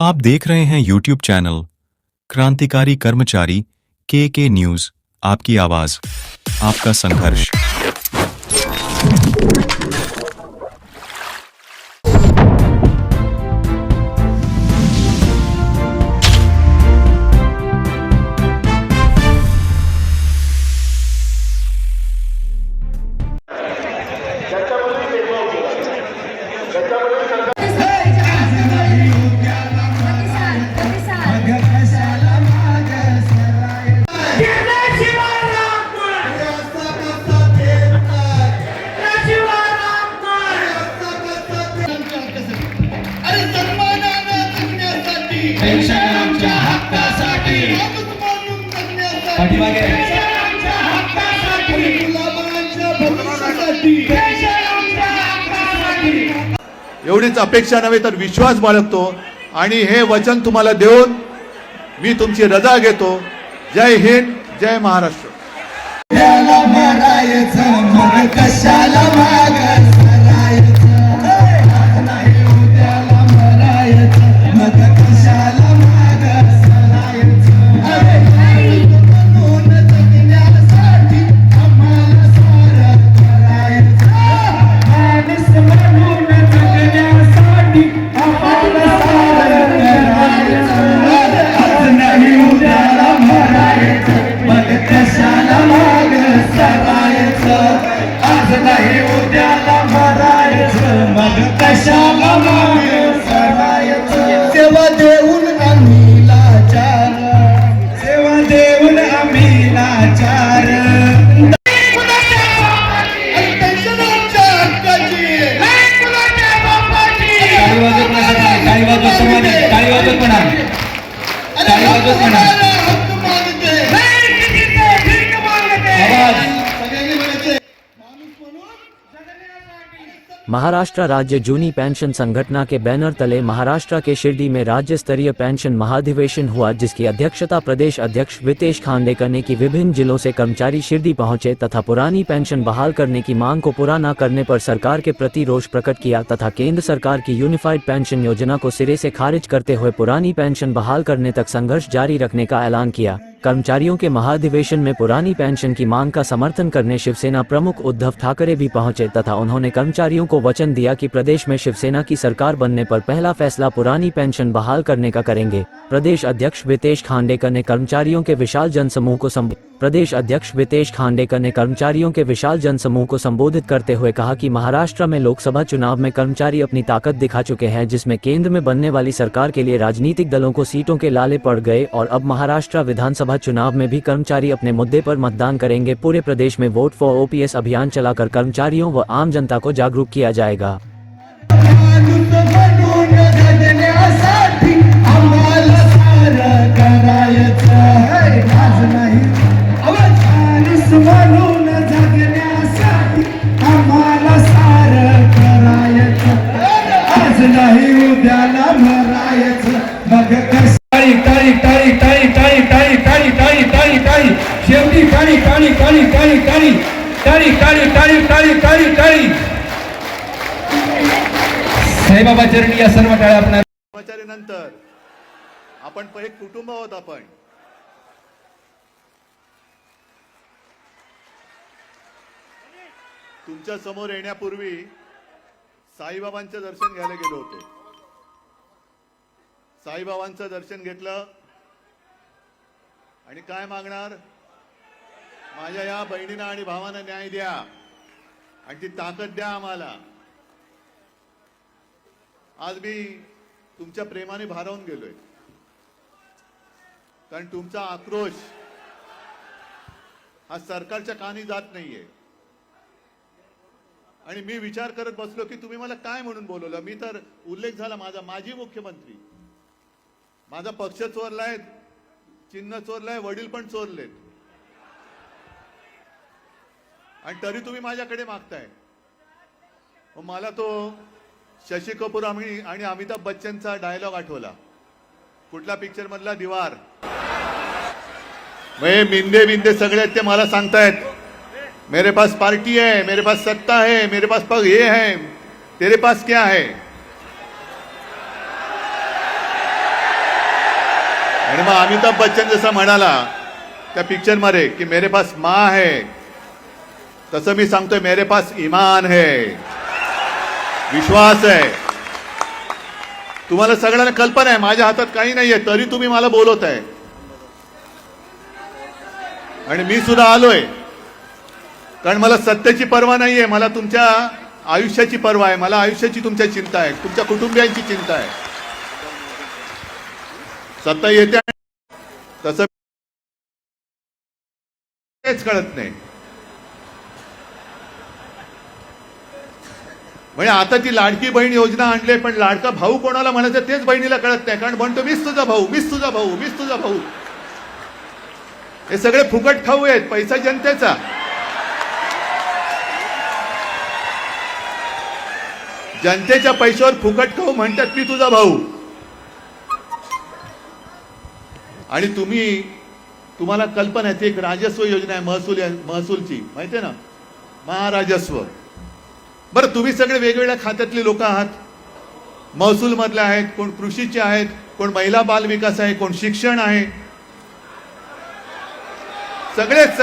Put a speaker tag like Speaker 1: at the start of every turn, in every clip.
Speaker 1: आप देख रहे हैं YouTube चैनल क्रांतिकारी कर्मचारी के न्यूज। आपकी आवाज, आपका संघर्ष।
Speaker 2: एवढीच अपेक्षा नव्हे तर विश्वास बाळगतो आणि हे वचन तुम्हाला देऊन मी तुमची रजा घेतो। जय हिंद, जय महाराष्ट्र।
Speaker 3: सेवा देऊन आम्ही लाचार, सेवा देऊन आम्ही लाचार।
Speaker 4: महाराष्ट्र राज्य जूनी पेंशन संगठना के बैनर तले महाराष्ट्र के शिरडी में राज्य स्तरीय पेंशन महाधिवेशन हुआ, जिसकी अध्यक्षता प्रदेश अध्यक्ष वितेश खांडेकर ने की। विभिन्न जिलों से कर्मचारी शिरडी पहुंचे तथा पुरानी पेंशन बहाल करने की मांग को पूरा न करने पर सरकार के प्रति रोष प्रकट किया तथा केंद्र सरकार की यूनिफाइड पेंशन योजना को सिरे से खारिज करते हुए पुरानी पेंशन बहाल करने तक संघर्ष जारी रखने का ऐलान किया। कर्मचारियों के महाधिवेशन में पुरानी पेंशन की मांग का समर्थन करने शिवसेना प्रमुख उद्धव ठाकरे भी पहुंचे तथा उन्होंने कर्मचारियों को वचन दिया कि प्रदेश में शिवसेना की सरकार बनने पर पहला फैसला पुरानी पेंशन बहाल करने का करेंगे। प्रदेश अध्यक्ष वितेश खांडेकर ने कर्मचारियों के विशाल जनसमूह को संबोधित करते हुए कहा कि महाराष्ट्र में लोकसभा चुनाव में कर्मचारी अपनी ताकत दिखा चुके हैं, जिसमें केंद्र में बनने वाली सरकार के लिए राजनीतिक दलों को सीटों के लाले पड़ गए और अब महाराष्ट्र विधानसभा चुनाव में भी कर्मचारी अपने मुद्दे पर मतदान करेंगे। पूरे प्रदेश में वोट फॉर ओपीएस अभियान चलाकर कर्मचारियों व आम जनता को जागरूक किया जाएगा।
Speaker 3: साईबाबा चरणी या सर्व टाळ्या आपल्या
Speaker 2: नंतर आपण एक कुटुंब आहोत। आपण तुमच्या समोर येण्यापूर्वी साईबाबांचं दर्शन घ्यायला गेलो होतो। साईबाबांचं दर्शन घेतलं आणि काय मागणार, माझ्या या बहिणींना आणि भावांना न्याय द्या आणि ती ताकद द्या आम्हाला। आज मी तुमच्या प्रेमाने भारावून गेलोय, कारण तुमचा आक्रोश हा सरकारच्या कानी जात नाहीये। आणि मी विचार करत बसलो की तुम्ही मला काय म्हणून बोलवलं। मी तर उल्लेख झाला माझा, माजी मुख्यमंत्री, माझा पक्ष चोरलाय, चिन्ह चोरलाय, वडील पण चोरलेत, आणि तरी तुम्ही माझ्याकडे मागताय। मला तो शशी कपूर आणि अमिताभ बच्चनचा डायलॉग आठवला। कुठला पिक्चर मधला, दीवार। मिंदे बिंदे सगळे ते मला सांगतायत मेरे पास पार्टी है, मेरे पास सत्ता है, मेरे पास पग ये है, तेरे पास क्या है? आणि मग अमिताभ बच्चन जसा म्हणाला त्या पिक्चर मध्ये की मेरे पास माँ है, तसं मी सांगतोय मेरे पास ईमान है, विश्वास आहे. तुम्हाला सगळ्यांना कल्पना आहे माझ्या हातात काही नाहीये, तरी तुम्ही मला बोलवत आहे. आणि मी सुद्धा आलोय कारण मला सत्तेची पर्वा नाहीये, मला तुमच्या आयुष्याची पर्वा आहे. मला आयुष्याची तुमच्या चिंता आहे, तुमच्या कुटुंबियांची चिंता आहे. सत्ता येते तसं तेच कळत नाही. म्हणजे आता ती लाडकी बहीण योजना आणले, पण लाडका भाऊ कोणाला म्हणायचं तेच बहिणीला कळत नाही. कारण म्हणतो मीच तुझा भाऊ, मीच तुझा भाऊ, मीच तुझा भाऊ. हे सगळे फुकट खाऊ आहेत, पैसा जनतेचा. जनतेच्या पैशावर फुकट खाऊ म्हणतात मी तुझा भाऊ. आणि तुम्हाला कल्पना आहे ती एक राजस्व योजना आहे, महसूलची, माहिती आहे ना, महाराजस्व. बरं, तुम्ही सगळे वेगवेगळ्या खात्यातले लोक आहात. महसूल मधले आहेत, कोण कृषीचे आहेत, कोण महिला बाल विकास आहे, कोण शिक्षण आहे, सगळेच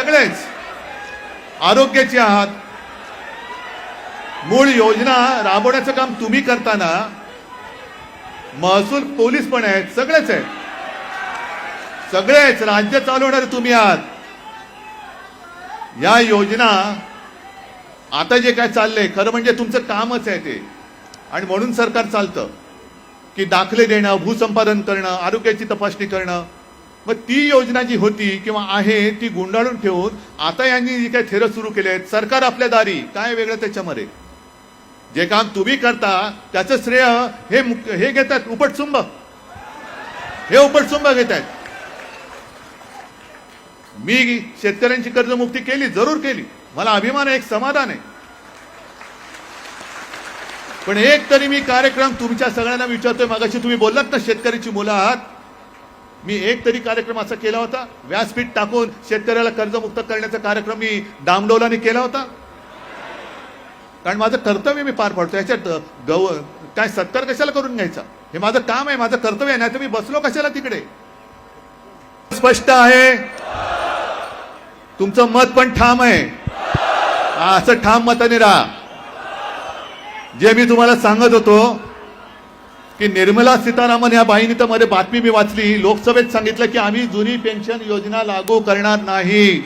Speaker 2: आरोग्याचे आहात. मूळ योजना राबवण्याचं काम तुम्ही करताना महसूल, पोलीस पण आहेत, सगळेच राज्य चालवणारे तुम्ही आहात. या योजना आता जे काय चाललंय खरं म्हणजे तुमचं कामच आहे ते. आणि म्हणून सरकार चालतं की दाखले देणं, भूसंपादन करणं, आरोग्याची तपासणी करणं. मग ती योजना जी होती किंवा आहे ती गुंडाळून ठेवून आता यांनी जी काही थेरं सुरू केले आहेत, सरकार आपल्या दारी, काय वेगळं त्याच्यामध्ये. जे काम तुम्ही करता त्याचं श्रेय हे घेतात, उपटसुंब घेत आहेत. मी शेतकऱ्यांची कर्जमुक्ती केली, जरूर केली, मला अभिमान आहे, एक समाधान आहे. पण एक तरी मी कार्यक्रम तुमच्या सगळ्यांना विचारतोय, मगाशी तुम्ही बोललात ना शेतकऱ्याची मुलं आहात, मी एक तरी कार्यक्रम असा केला होता, व्यासपीठ टाकून शेतकऱ्याला कर्जमुक्त करण्याचा कार्यक्रम मी डामडौलाने केला होता. कारण माझं कर्तव्य मी पार पाडतो. याच्यात काय सत्कार कशाला करून घ्यायचा, हे माझं काम आहे, माझं कर्तव्य आहे. नाही तर मी बसलो कशाला तिकडे. स्पष्ट आहे, तुमचं मत पण ठाम आहे. असं ठाम मताने राहा. जे मी तुम्हाला सांगत होतो की निर्मला सीतारामन या बाईंनी तर मध्ये बातमी मी वाचली, लोकसभेत सांगितलं की आम्ही जुनी पेन्शन योजना लागू करणार नाही.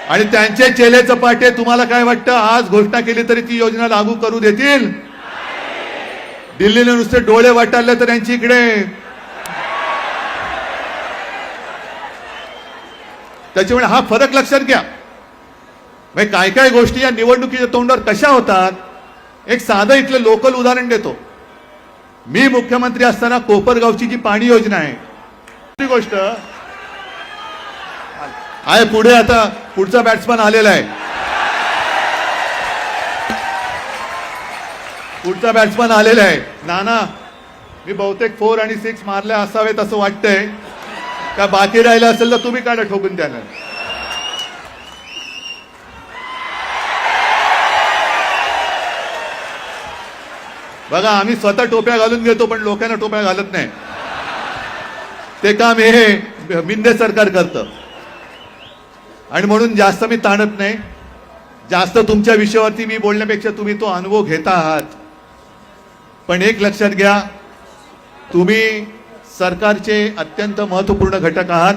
Speaker 2: आणि त्यांचे चेले चपाटे, तुम्हाला काय वाटतं आज घोषणा केली तरी ती योजना लागू करू देतील? दिल्लीने नुसते डोळे वाटारले तर यांची इकडे. त्याच्यामुळे हा फरक लक्षात घ्या. काय काय गोष्टी या निवडणुकीच्या तोंडावर कशा होतात. एक साधं इथलं लोकल उदाहरण देतो. मी मुख्यमंत्री असताना कोपरगावची जी पाणी योजना आहे, ती गोष्ट आहे. पुढे आता पुढचा बॅट्समन आलेला आहे, नाना. मी बहुतेक 4 आणि 6 मारले असावेत असं वाटतंय. का बाकी राहिलं असेल तर तुम्ही काढा ठोकून त्यानं. बघा, आम्ही स्वतः टोप्या घालून घेतो पण लोकांना टोप्या घालत नाही. ते काम हे मिंदे सरकार करतं. आणि म्हणून जास्त मी ताणत नाही. जास्त तुमच्या विषयावरती मी बोलण्यापेक्षा तुम्ही तो अनुभव घेता आहात. पण एक लक्षात घ्या, तुम्ही सरकारचे अत्यंत महत्त्वपूर्ण घटक आहात.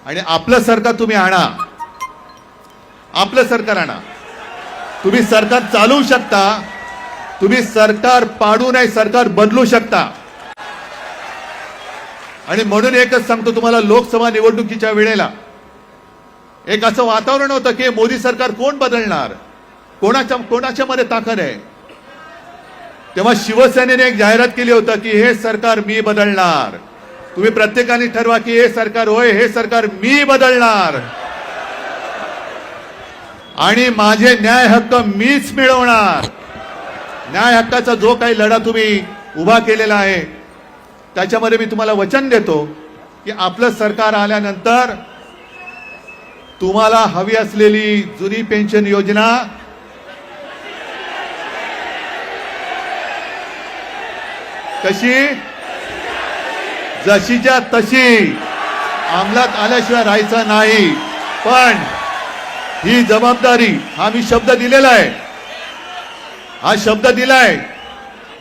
Speaker 2: आणि आपलं सरकार तुम्ही आणा, आपलं सरकार आणा. तुम्ही सरकार चालवू शकता, तुम्ही सरकार पाडू नाही, सरकार बदलू शकता. आणि म्हणून एकच सांगतो तुम्हाला, लोकसभा निवडणुकीच्या वेळेला एक असं वातावरण होतं की मोदी सरकार कोण बदलणार, कोणाच्या मध्ये ताकद आहे. तेव्हा शिवसेनेने एक जाहिरात केली होती की हे सरकार मी बदलणार. तुम्ही प्रत्येकाने ठरवा की हे सरकार, होय हे सरकार मी बदलणार आणि माझे न्याय हक्क मीच मिळवणार. न्याय हक्काचा जो काही लढा तुम्ही उभा केलेला आहे त्याच्यामध्ये मी तुम्हाला वचन देतो की आपलं सरकार आल्यानंतर तुम्हाला हवी असलेली जुनी पेन्शन योजना कशी जशीच्या तशी अंमलात आल्याशिवाय राहायचं नाही. पण ही जबाबदारी, हा मी शब्द दिलेला आहे, हा शब्द दिलाय,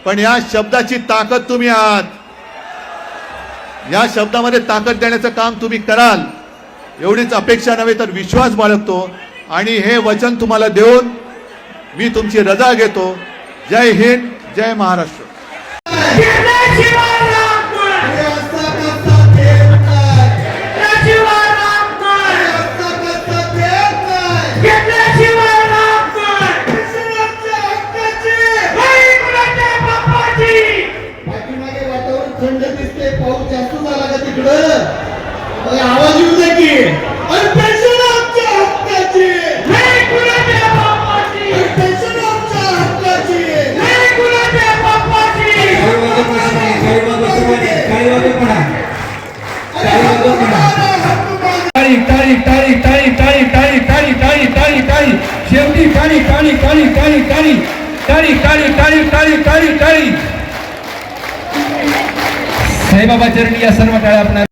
Speaker 2: पण या शब्दाची ताकद तुम्ही आहात. या शब्दामध्ये ताकद देण्याचं काम तुम्ही कराल एवढीच अपेक्षा नव्हे तर विश्वास बाळगतो. आणि हे वचन तुम्हाला देऊन मी तुमची रजा घेतो. जय हिंद, जय महाराष्ट्र.
Speaker 3: पाठीमागे वातावरण थंड दिसते, पाऊस जास्त झाला का तिकडं? आवाज येऊ दे की. अरे पेन्शन आमच्या हक्काची, नाही कुणाच्या बापाची. पेन्शन आमच्या हक्काची, नाही कुणाच्या बापाची. टाळी टाळी टाळी टाळी टाळी टाळी टाळी टाळी टाळी टाळी शेवटी टाळी टाळी टाळी टाळी टाळी टाळी टाळी टाळी टाळी टाळी टाळी. साईबाबा चरणी या सर्व टाळ्या आपण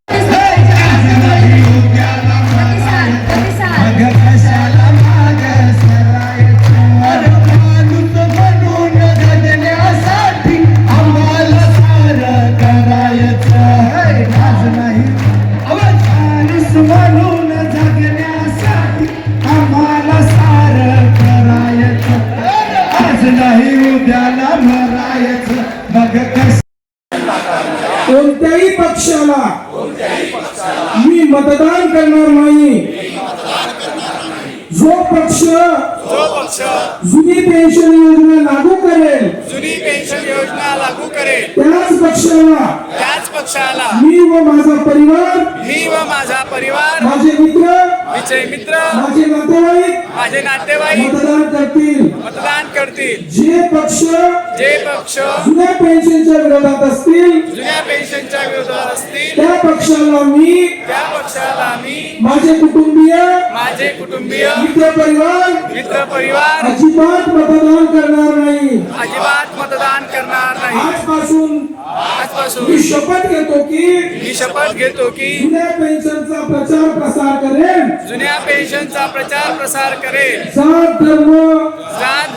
Speaker 3: कोणत्याही पक्षाला मी मतदान करणार नाही. जो पक्ष जुनी पेन्शन योजना लागू करेल, त्याच पक्षाला मी व माझा परिवार, माझे मित्र, माझे नातेवाईक मतदान करतील. जे पक्ष जुन्या पेन्शनच्या विरोधात असतील, त्या पक्षाला मी माझे कुटुंबीय, मित्र परिवार अजिबात मतदान करणार नाही. आजपासून मी शपथ घेतो की जुन्या पेन्शनचा प्रचार प्रसार करेल. जात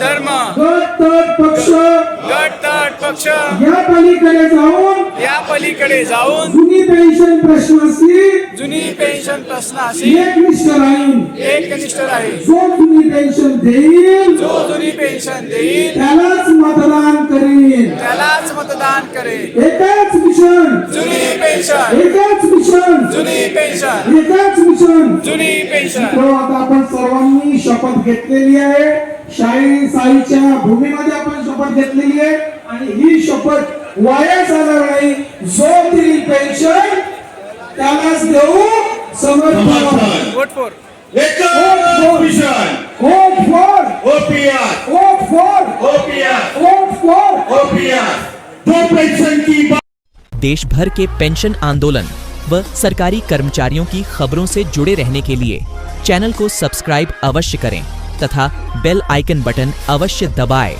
Speaker 3: धर्म गट तट पक्ष या पलीकडे जाऊन जुनी पेन्शन प्रश्नाशी एकनिष्ठ राहील. जो जुनी पेन्शन देईल त्यालाच मतदान करेल. एकाच मिशन, जुनी पेन्शन. आता आपण सर्वांनी शपथ घेतलेली आहे. साईच्या भूमीमध्ये आपण शपथ घेतलेली आहे आणि ही शपथ वाया जाणार नाही. जो दिली पेन्शन त्यालाच देऊ समर्थन. वोट फॉर दो पेन्शन की.
Speaker 5: देश भर के पेंशन आंदोलन व सरकारी कर्मचारियों की खबरों से जुड़े रहने के लिए चैनल को सब्सक्राइब अवश्य करें तथा बेल आइकन बटन अवश्य दबाएं।